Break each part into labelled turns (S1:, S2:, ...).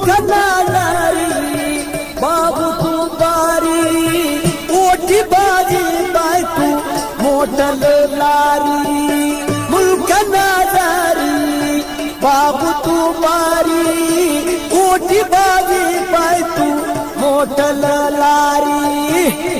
S1: मुलकनारी बाबू तू बारी ओठी बाजी बाय तू मोठल लारी मुलकनारी बाबू तू बारी ओठी बाजी बाय तू मोठल लारी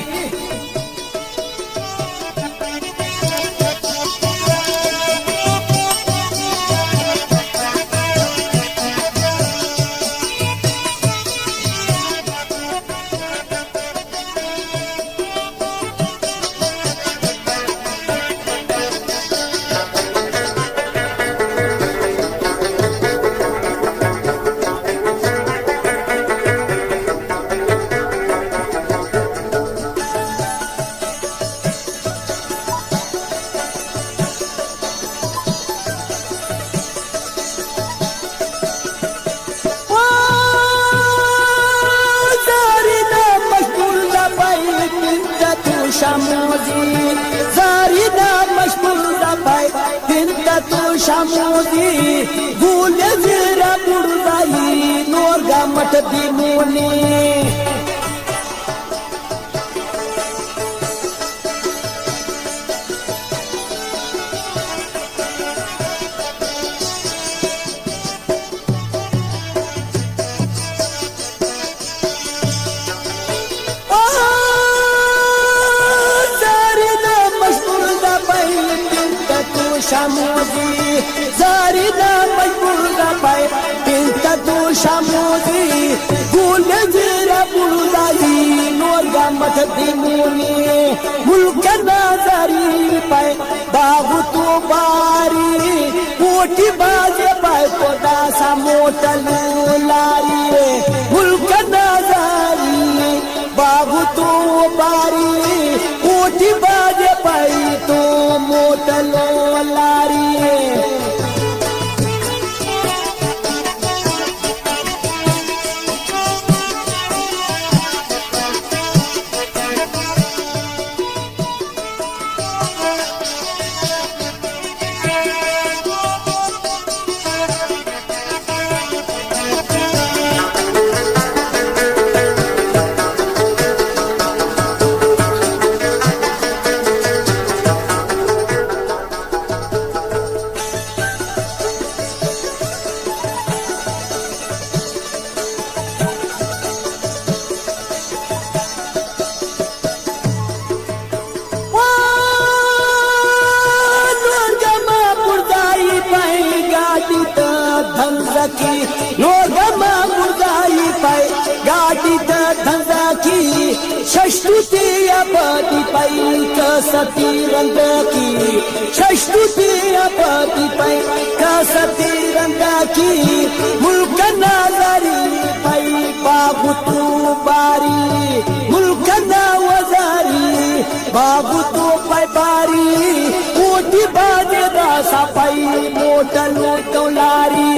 S1: शामोदी जारीदा मशमूदा पाय तिनका तू शामोदी गुले जरा बुड़दाई नोरगा मठ दिमुनी शामोदी जारीदा मजबूरदा पाय पिंता तू शामोदी गुले जरा बुड़दाई नोरगा मठ दिमुनी मुल्क नाजारी पाय बाबू तू बारी कोटी बाजे पाय कोदा सा मोटल लारी मुल्क नाजारी बाबू तू बारी कोटी बाजे पाय तू मोटल लारी नोगमा बुर्दाई पाय गाडी धंदा की षष्टुती अपती पाय कसती रंग की षष्टुती अपती पाय कसती रंग की मुल्क नाजारी पाय बाबू तू बारी मुल्क नावजारी बाबू तू पाय बारी कोटी बाजे दासा पाय मोटल तोलारी